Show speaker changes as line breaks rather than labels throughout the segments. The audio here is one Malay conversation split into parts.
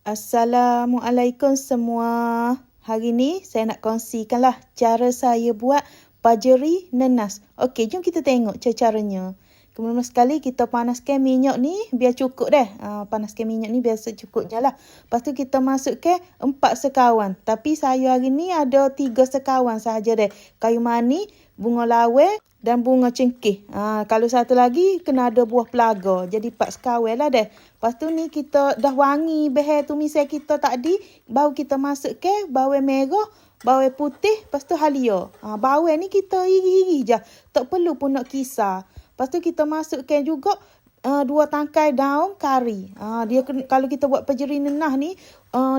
Assalamualaikum semua. Hari ni saya nak kongsikanlah cara saya buat pajeri nenas. Okey, jom kita tengok caranya. Pertama sekali kita panaskan minyak ni biar cukup deh. Panaskan minyak ni biar secukupnya lah. Lepas tu kita masukkan 4 sekawan. Tapi saya hari ni ada 3 sekawan sahaja deh. Kayu manis, bunga lawar dan bunga cengkeh. Kalau satu lagi kena ada buah pelaga. Jadi 4 sekawan lah deh. Lepas tu ni kita dah wangi behel tumisan kita tadi. Baru kita masukkan bawang merah, bawang putih, lepas tu halia. Bawang ni kita iri-iri je. Tak perlu pun nak kisar. Lepas tu kita masukkan juga 2 tangkai daun kari. Dia kalau kita buat pajeri nenah ni,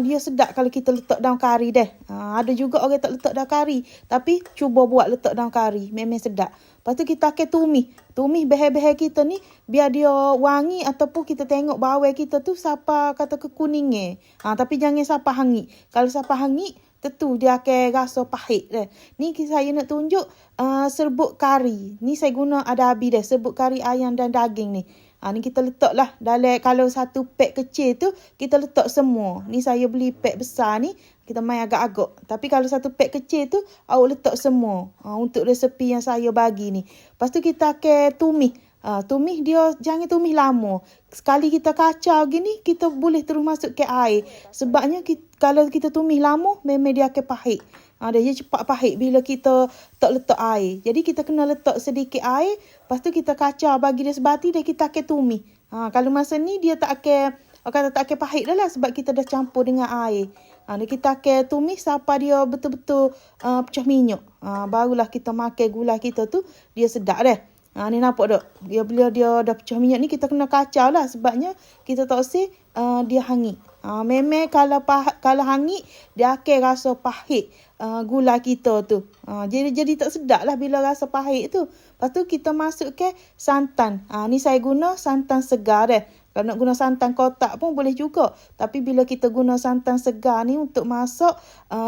dia sedap kalau kita letak daun kari deh. Ada juga orang tak letak daun kari. Tapi cuba buat letak daun kari. Memang sedap. Lepas tu kita akan tumis. Tumis behel-behel kita ni biar dia wangi ataupun kita tengok bawang kita tu siapa kata kekuningnya. Tapi jangan siapa hangit. Kalau siapa hangit, tentu dia akan rasa pahit deh. Ni saya nak tunjuk serbuk kari. Ni saya guna ada habis dah. Serbuk kari ayam dan daging ni. Ni kita letaklah dalam, kalau satu pack kecil tu kita letak semua. Ni saya beli pack besar ni, kita main agak-agak. Tapi kalau satu pack kecil tu awak letak semua. Untuk resepi yang saya bagi ni. Lepas tu kita akan tumis. Tumis dia jangan tumis lama. Sekali kita kacau gini, kita boleh terus masuk ke air. Sebabnya kalau kita tumis lama, memang dia akan pahit. Dia cepat pahit bila kita tak letak air. Jadi kita kena letak sedikit air. Lepas tu kita kacau bagi dia sebati dan kita akan tumis. Kalau masa ni dia tak akan pahit dah lah sebab kita dah campur dengan air. Kita akan tumis sampai dia betul-betul pecah minyak. Barulah kita makan gula kita tu, dia sedap dah. Ni nampak tak? Bila dia dah pecah minyak ni, kita kena kacau lah. Sebabnya kita tak usah dia hangit. Memang kalau hangit, dia akan rasa pahit gula kita tu. Jadi tak sedap lah bila rasa pahit tu. Lepas tu kita masukkan santan. Ni saya guna santan segar dah. Kalau nak guna santan kotak pun boleh juga. Tapi bila kita guna santan segar ni untuk masak,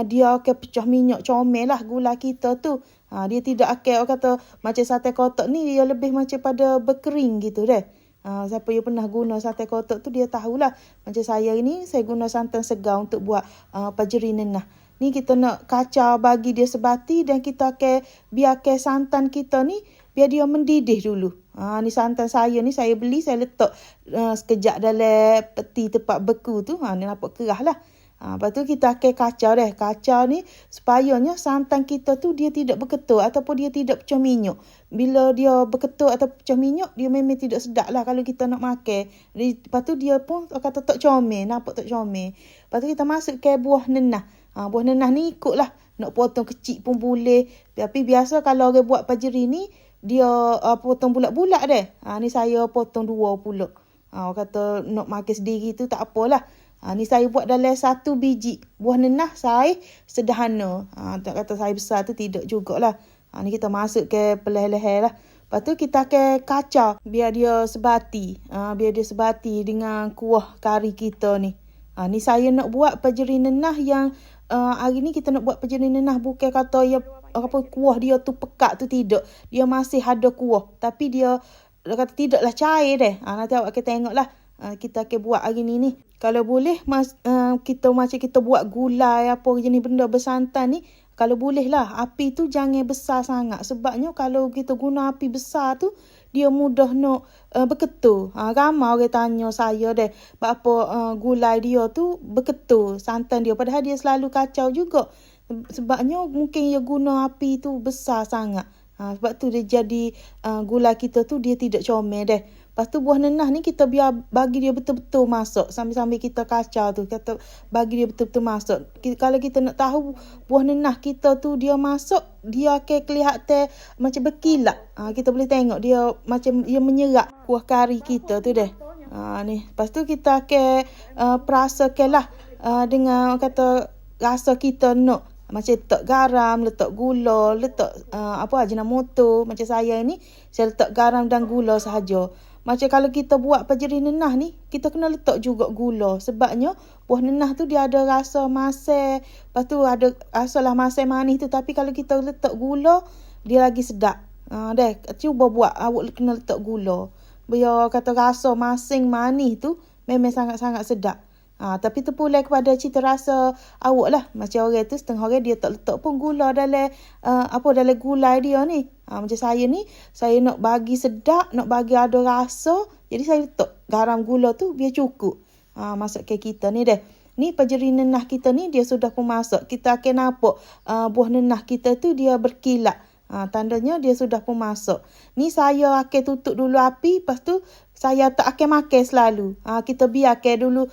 dia akan pecah minyak comel lah gula kita tu. Dia tidak akan, orang kata macam sate kotak ni, dia lebih macam pada berkering gitu dah. Siapa yang pernah guna sate kotak tu dia tahulah. Macam saya ni, saya guna santan segar untuk buat pajeri nenah. Ni kita nak kacau bagi dia sebati dan kita akan biarkan santan kita ni biar dia mendidih dulu. Ni santan saya ni saya beli, saya letak sekejap dalam peti tempat beku tu. Ni nampak kerah lah. Lepas tu kita akan kacau deh. Kacau ni supayanya santan kita tu dia tidak berketul ataupun dia tidak pecah minyak. Bila dia berketul atau pecah minyak, dia memang tidak sedap lah kalau kita nak makan. Lepas tu dia pun kata tak comel. Nampak tak comel. Lepas tu kita masuk ke buah nenah. Buah nenah ni ikutlah. Nak potong kecil pun boleh. Tapi biasa kalau orang buat pajeri ni, dia potong bulat-bulat deh. Ni saya potong 2 pula. Orang kata nak makan sendiri tu tak apalah. Ni saya buat dalam 1 biji. Buah nenah saya sederhana. Tak kata saya besar tu tidak jugalah. Ni kita masuk ke perlahan-lahan lah. Lepas tu kita akan kacau biar dia sebati. Biar dia sebati dengan kuah kari kita ni. Ni saya nak buat pajeri nenah yang hari ni kita nak buat pajeri nenah bukan kata ya apa kuah dia tu pekat tu, tidak. Dia masih ada kuah. Tapi dia kata tidaklah cair deh. Nanti awak akan tengoklah. Kita akan buat hari ni. Kalau boleh kita macam kita buat gulai apa jenis benda bersantan ni, kalau boleh lah api tu jangan besar sangat. Sebabnya kalau kita guna api besar tu, dia mudah nak berketul. Ramai orang tanya saya deh, apa gulai dia tu berketul santan dia. Padahal dia selalu kacau juga. Sebabnya mungkin dia guna api tu besar sangat. Sebab tu dia jadi gulai kita tu dia tidak comel deh. Lepas tu buah nenah ni kita biar bagi dia betul-betul masuk. Sambil-sambil kita kacau tu. Kita bagi dia betul-betul masuk. Kalau kita nak tahu buah nenah kita tu dia masuk, dia akan kelihatan macam berkilat. Kita boleh tengok dia macam dia menyerap kuah kari kita tu deh. Ni. Lepas tu kita akan perasakan lah dengan kata rasa kita nak. Macam letak garam, letak gula, letak ajinomoto. Macam saya ni, saya letak garam dan gula sahaja. Macam kalau kita buat pajeri nenah ni, kita kena letak juga gula. Sebabnya buah nenah tu dia ada rasa masin. Lepas tu ada rasa lah masin manis tu. Tapi kalau kita letak gula, dia lagi sedap. Cuba buat, awak kena letak gula. Biar kata rasa masin manis tu memang sangat-sangat sedap. Tapi terpulang kepada cita rasa awak lah. Macam orang tu setengah orang dia tak letak pun gula dalam dalam gulai dia ni. Macam saya ni, saya nak bagi sedap, nak bagi ada rasa. Jadi saya letak garam gula tu biar cukup. Masak ke kita ni deh. Ni pajeri nenah kita ni dia sudah pun masak. Kita akan nampak buah nenah kita tu dia berkilat. Tandanya dia sudah pun masak. Ni saya akan tutup dulu api. Lepas tu saya tak akan makan selalu. Kita biarkan dulu.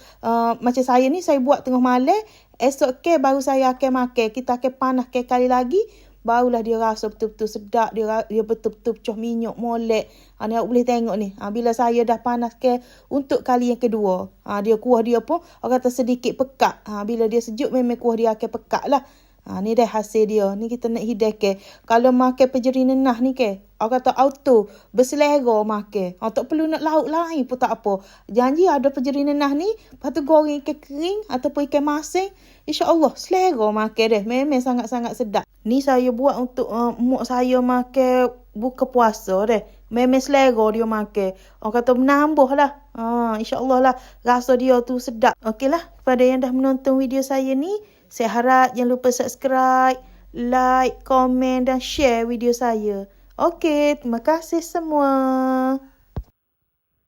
Macam saya ni saya buat tengah malam. Esok ke baru saya akan makan. Kita akan panaskan kali lagi. Barulah dia rasa betul-betul sedap. Dia betul-betul pecah minyak molek. Ni awak boleh tengok ni. Bila saya dah panaskan untuk kali yang kedua. Dia kuah dia pun orang kata sedikit pekat. Bila dia sejuk memang kuah dia akan pekat lah. Ni dah hasil dia. Ni kita nak hidang ke. Kalau makan pejeri nenah ni ke. Orang kata auto. Berselera makan. Tak perlu nak lauk lain pun tak apa. Janji ada pejeri nenah ni. Lepas tu goreng ikan kering. Ataupun ikan masin. InsyaAllah selera makan deh. Memang sangat-sangat sedap. Ni saya buat untuk mak saya makan buka puasa deh. Memang selera dia makan. Orang kata menambah lah. InsyaAllah lah. Rasa dia tu sedap. Okey lah. Pada yang dah menonton video saya ni. Saya harap jangan lupa subscribe, like, komen dan share video saya. Okey, terima kasih semua.